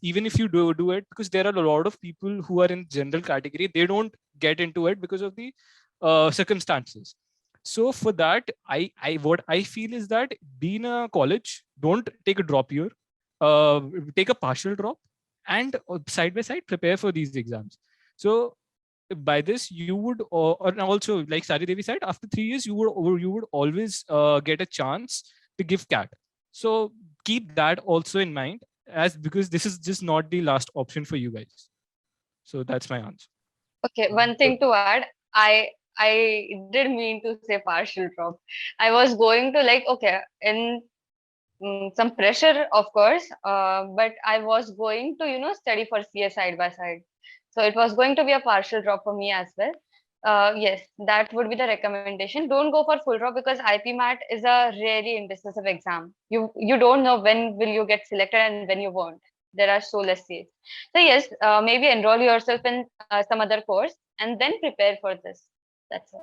even if you do it, because there are a lot of people who are in general category, they don't get into it because of the circumstances. So for that, what I feel is that be in a college, don't take a drop year, take a partial drop, and side by side prepare for these exams. So by this you would, and also like Sari Devi said, after 3 years you would always get a chance to give CAT. So keep that also in mind, as because this is just not the last option for you guys. So that's my answer. Okay, one thing to add, I did mean to say partial drop. I was going to like, okay, in some pressure, of course, but I was going to, study for CS side by side. So it was going to be a partial drop for me as well. Yes, that would be the recommendation. Don't go for full drop because IPMAT is a really indecisive exam. You don't know when will you get selected and when you won't. There are so less seats. So yes, maybe enroll yourself in some other course and then prepare for this. That's it.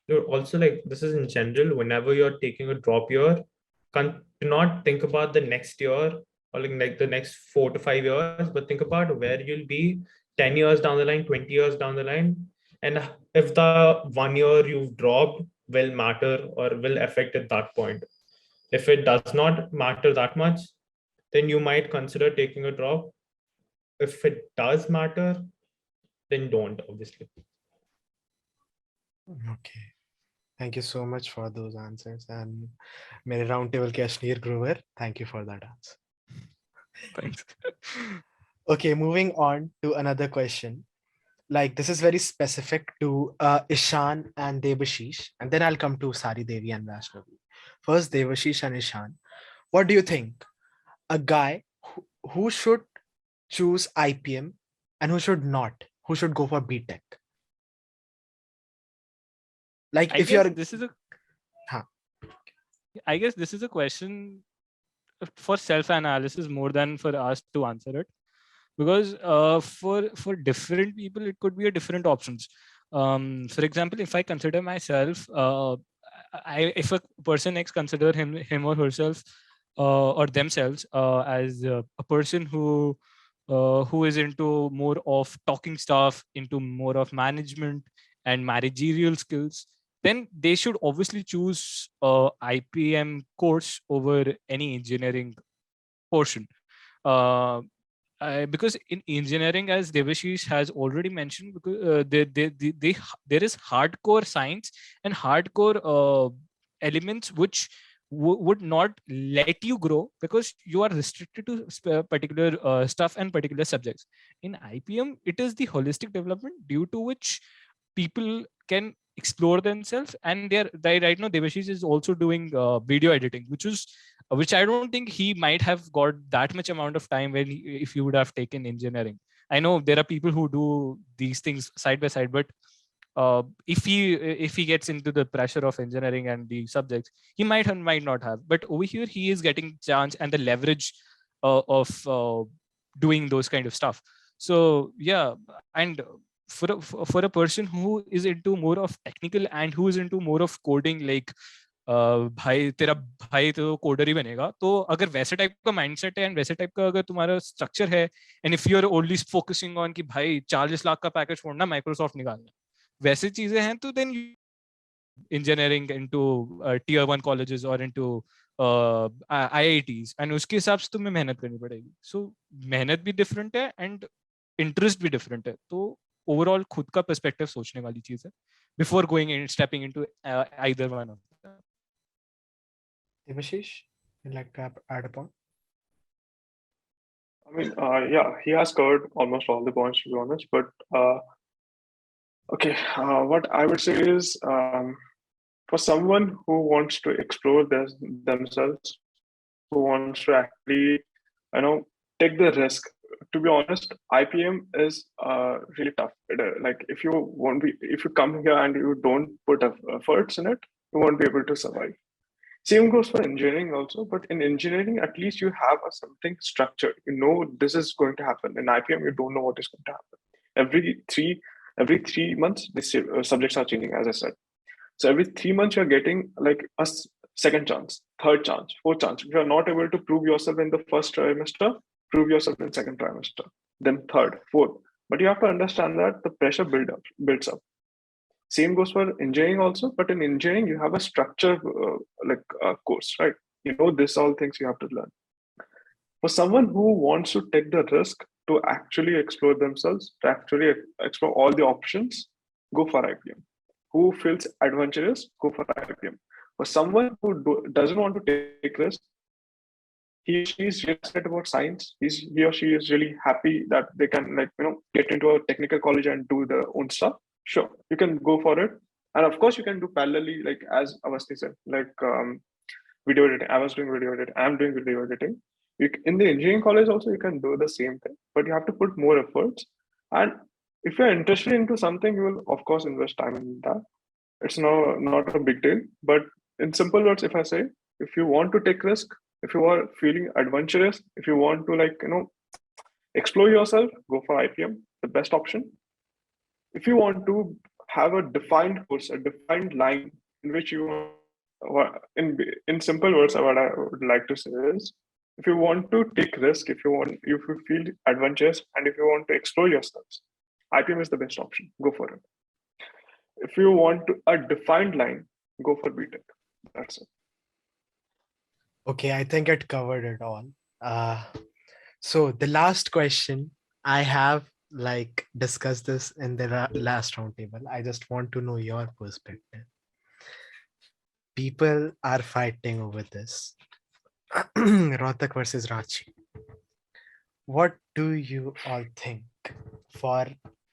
You're also like, this is in general, whenever you're taking a drop year, do not think about the next year or like the next 4 to 5 years, but think about where you'll be 10 years down the line, 20 years down the line. And if the 1 year you've dropped will matter or will affect at that point. If it does not matter that much, then you might consider taking a drop. If it does matter, then don't, obviously. Okay. Thank you so much for those answers. And मेरे round table के Ashneer Grover, thank you for that answer. Thanks. Okay, moving on to another question. Like this is very specific to Ieshaan and Debashish, and then I'll come to Sari Devi and Vaishnavi. First, Debashish and Ieshaan. What do you think? A guy who should choose IPM and who should not? Who should go for BTech? Like if you're this is a Huh. I guess this is a question for self-analysis more than for us to answer it, because for different people it could be a different options. For example, if I consider myself, if a person X consider him or herself or themselves as a person who is into more of talking stuff, into more of management and managerial skills, then they should obviously choose IPM course over any engineering portion. Because in engineering, as Debashish has already mentioned, because there is hardcore science and hardcore elements which would not let you grow because you are restricted to particular stuff and particular subjects. In IPM, it is the holistic development due to which people can explore themselves, and they right now Debashish is also doing video editing, which I don't think he might have got that much amount of time if he would have taken engineering. I know there are people who do these things side by side, but if he gets into the pressure of engineering and the subjects, he might not have. But over here, he is getting chance and the leverage of doing those kind of stuff. So yeah, and for a person who is into more of technical and who is into more of coding, like भाई तेरा भाई तो coder ही बनेगा, तो अगर वैसे type का mindset है एंड वैसे टाइप का अगर तुम्हारा स्ट्रक्चर है, and if you are only focusing on कि भाई 40 लाख का पैकेज छोड़ना, माइक्रोसॉफ्ट निकालना, वैसे चीजें हैं, तो then engineering into tier 1 colleges और इनटू IITs, एंड उसके हिसाब से तुम्हें मेहनत करनी पड़ेगी. सो मेहनत भी डिफरेंट है एंड इंटरेस्ट भी डिफरेंट है. तो ओवरऑल खुद का पर्सपेक्टिव सोचने वाली चीज है before going and stepping into either one of them. Debashish, you'd like to add a point? I mean, yeah, he has covered almost all the points, to be honest. But okay, what I would say is, for someone who wants to explore themselves, who wants to actually, take the risk. To be honest, IPM is really tough. Like if you come here and you don't put efforts in it, you won't be able to survive. Same goes for engineering also, but in engineering, at least you have something structured. You know this is going to happen. In IPM, you don't know what is going to happen. Every 3 months, the subjects are changing, as I said. So every 3 months, you're getting like a second chance, third chance, fourth chance. If you're not able to prove yourself in the first trimester, prove yourself in second trimester, then third, fourth. But you have to understand that the pressure builds up. Same goes for engineering also, but in engineering you have a structure like a course, right? You know this all things you have to learn. For someone who wants to take the risk to actually explore themselves, to actually explore all the options, go for IPM. Who feels adventurous, go for IPM. For someone who doesn't want to take risk, he or she is really excited about science. He or she is really happy that they can get into a technical college and do their own stuff. Sure, you can go for it, and of course you can do parallelly, like as Awasthi said, video editing. I was doing video editing. I'm doing video editing. In the engineering college also you can do the same thing, but you have to put more efforts. And if you're interested into something, you will of course invest time in that. It's not a big deal. But in simple words, if I say, if you want to take risk, if you are feeling adventurous, if you want to explore yourself, go for IPM, the best option. If you want to have a defined course, a defined line in which you in simple words, what I would like to say is, if you want to take risk, if you feel adventurous, and if you want to explore yourselves, IPM is the best option. Go for it. If you want a defined line, go for BTech. That's it. Okay, I think it covered it all. So the last question, I have discussed this in the last roundtable. I just want to know your perspective. People are fighting over this. Rohtak versus Ranchi. What do you all think for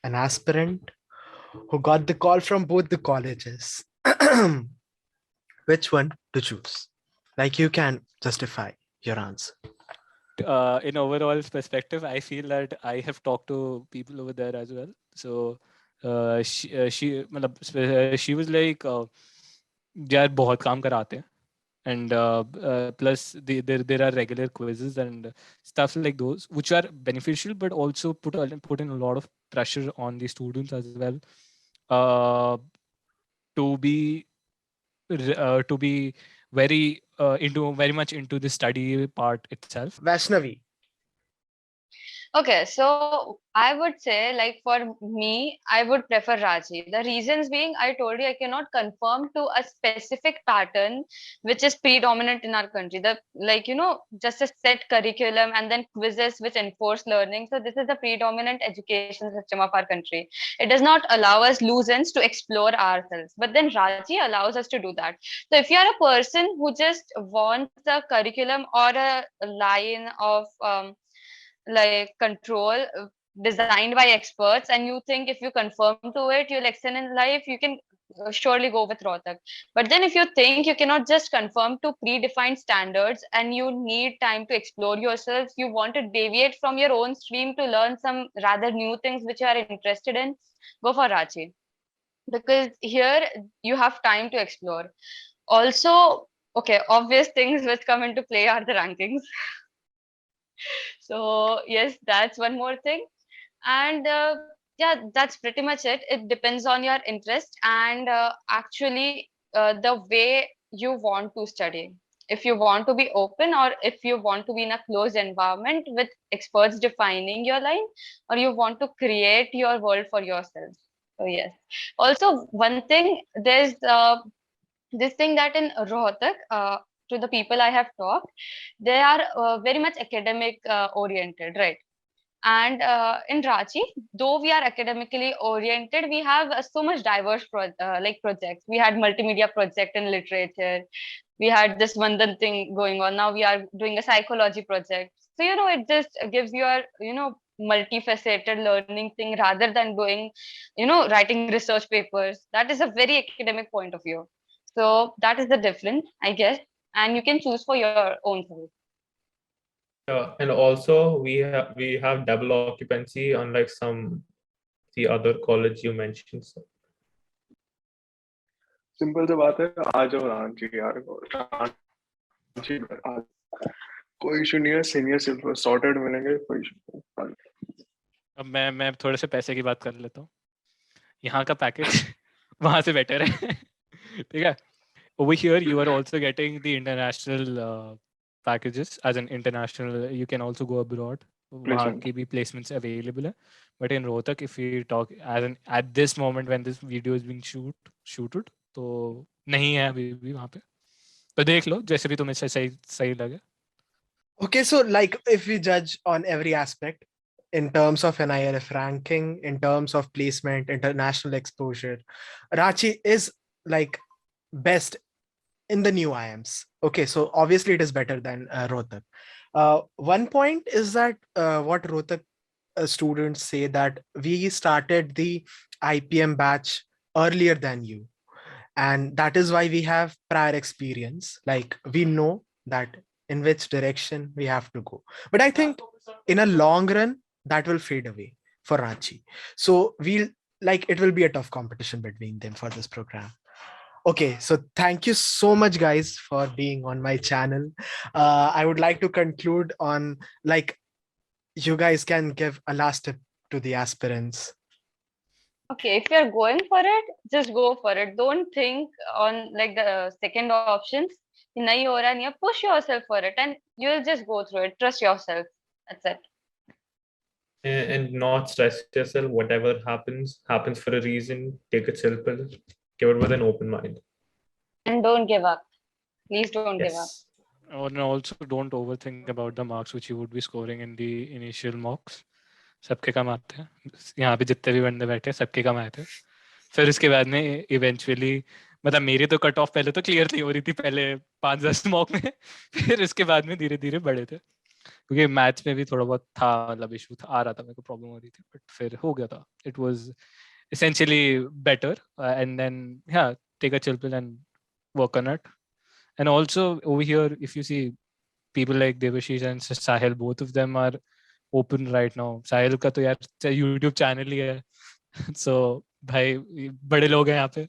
an aspirant who got the call from both the colleges? Which one to choose? You can justify your answer. In overall perspective, I feel that I have talked to people over there as well. So she was like, यार बहुत काम कराते हैं, and plus there are regular quizzes and stuff like those, which are beneficial, but also put in a lot of pressure on the students as well, to be very much into the study part itself. Vaishnavi. Okay, so I would say, like, for me, I would prefer Raji. The reasons being, I told you I cannot conform to a specific pattern which is predominant in our country. Just a set curriculum and then quizzes which enforce learning. So this is the predominant education system of our country. It does not allow us loose ends to explore ourselves. But then Raji allows us to do that. So if you are a person who just wants a curriculum or a line of control designed by experts, and you think if you conform to it you'll excel in life, you can surely go with Rohtak. But then if you think you cannot just conform to predefined standards and you need time to explore yourself, you want to deviate from your own stream to learn some rather new things which you are interested in, go for Ranchi, because here you have time to explore. Also, okay, obvious things which come into play are the rankings. So yes, that's one more thing. And yeah, that's pretty much it. It depends on your interest and actually the way you want to study. If you want to be open, or if you want to be in a closed environment with experts defining your line, or you want to create your world for yourself. So yes. Also, one thing, there's this thing that in Rohtak, to the people I have talked, they are very much academic oriented, right? And in Ranchi, though we are academically oriented, we have so much diverse projects. We had multimedia project in literature. We had this Vandan thing going on. Now we are doing a psychology project. So, it just gives you a, multifaceted learning thing rather than going, writing research papers. That is a very academic point of view. So that is the difference, I guess. And you can choose for your own self. And also we have double occupancy, unlike the other college you mentioned. So. Simple सी बात है, आ जाओ रांची यार, रांची कोई issue नहीं है, senior सिर्फ sorted मिलेंगे, कोई इशू नहीं। अब मैं थोड़े से पैसे की बात कर लेता हूँ। यहाँ का पैकेज वहाँ से बेटर है, ठीक है। Over here you are also getting the international packages. As an international, you can also go abroad. वहाँ Placement. की भी placements available है. But in Rohtak, if we talk at this moment when this video is being shooted, तो नहीं है अभी भी वहाँ पे. तो देख लो जैसे भी तुम्हें सही लगे. Okay, so like if we judge on every aspect in terms of NIRF ranking, in terms of placement, international exposure, Ranchi is like best in the new IIMs. Okay, so obviously it is better than Rohtak. One point is that what Rohtak students say that we started the IPM batch earlier than you. And that is why we have prior experience. Like we know that in which direction we have to go. But I think in a long run, that will fade away for Ranchi. So it will be a tough competition between them for this program. Okay, so thank you so much, guys, for being on my channel. I would like to conclude on like you guys can give a last tip to the aspirants. Okay, if you're going for it, just go for it. Don't think on like the second options. Nahi ho raha, nahi, push yourself for it and you'll just go through it. Trust yourself. That's it. And not stress yourself. Whatever happens for a reason. Take a chill pill. Give it with an open mind. And don't give up. Please don't give up. Yes. And also don't overthink about the marks which you would be scoring in the initial mocks. सबके कम आते हैं. यहाँ पे जितने भी बंदे बैठे हैं सबके कम आए थे. फिर इसके बाद में इवेंचुअली मतलब मेरी तो कट ऑफ पहले तो क्लियर नहीं हो रही थी पहले 5-10 मॉक में. फिर इसके बाद में धीरे धीरे बढ़े थे क्योंकि मैथ्स में भी थोड़ा बहुत था मतलब इशू था आ रहा था मेरे को प्रॉब्लम हो रही थी बट फिर हो गया था. It was essentially better and then yeah take a chill pill and work on it. And also over here if you see people like Debashish and Sahil, both of them are open right now. Sahil का तो यार YouTube channel ही है. So भाई बड़े लोग हैं यहाँ पे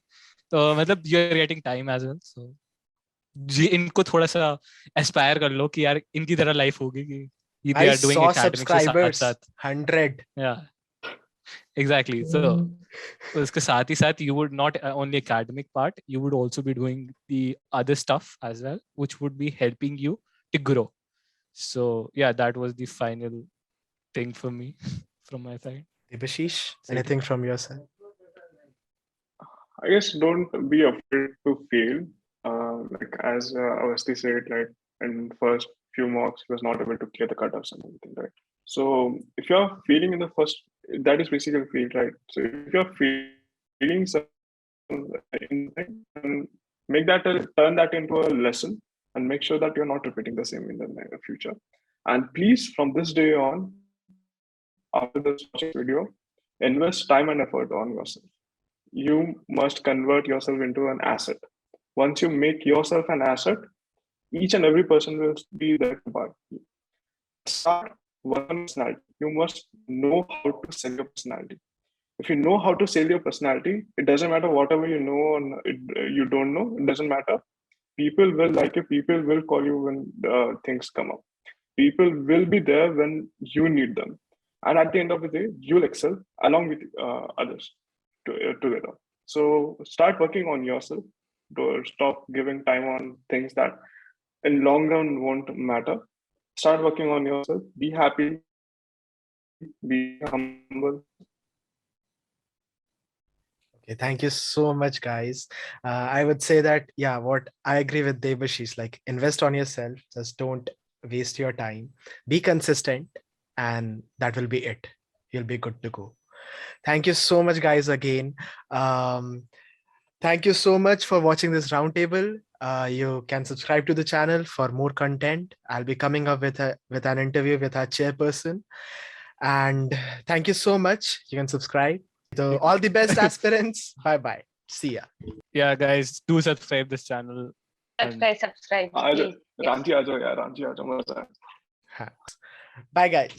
तो मतलब you are getting time as well. So जी इनको थोड़ा सा aspire कर लो कि यार इनकी तरह life होगी कि they I are doing saw academics के subscribers साथ 100. yeah exactly. So उसके साथ ही साथ you would not only academic part, you would also be doing the other stuff as well, which would be helping you to grow. So yeah, that was the final thing for me from my side. Debashish, anything from your side? I guess don't be afraid to fail. Like as Awasthi said, like in first few mocks, he was not able to clear the cutoffs and everything, right? So if you're failing in the first, that is basically fail, right? So if you're failing something, make that turn that into a lesson and make sure that you're not repeating the same in the future. And please, from this day on, after this video, invest time and effort on yourself. You must convert yourself into an asset. Once you make yourself an asset, each and every person will be there to buy you. Start one personality. You must know how to sell your personality. If you know how to sell your personality, it doesn't matter whatever you know and you don't know. It doesn't matter. People will like you. People will call you when things come up. People will be there when you need them. And at the end of the day, you'll excel along with others together. So start working on yourself. Stop giving time on things that in long run won't matter. Start working on yourself. Be happy. Be humble. Okay, thank you so much, guys. I would say that, yeah, what I agree with Debashish, like invest on yourself. Just don't waste your time. Be consistent and that will be it. You'll be good to go. Thank you so much, guys, again. Thank you so much for watching this roundtable. You can subscribe to the channel for more content. I'll be coming up with an interview with our chairperson. And thank you so much. You can subscribe. So all the best aspirants. Bye-bye. See ya. Yeah, guys, do subscribe this channel. Subscribe. Ranchi aa jao yaar, Ranchi aa jao, maza hai. Bye, guys.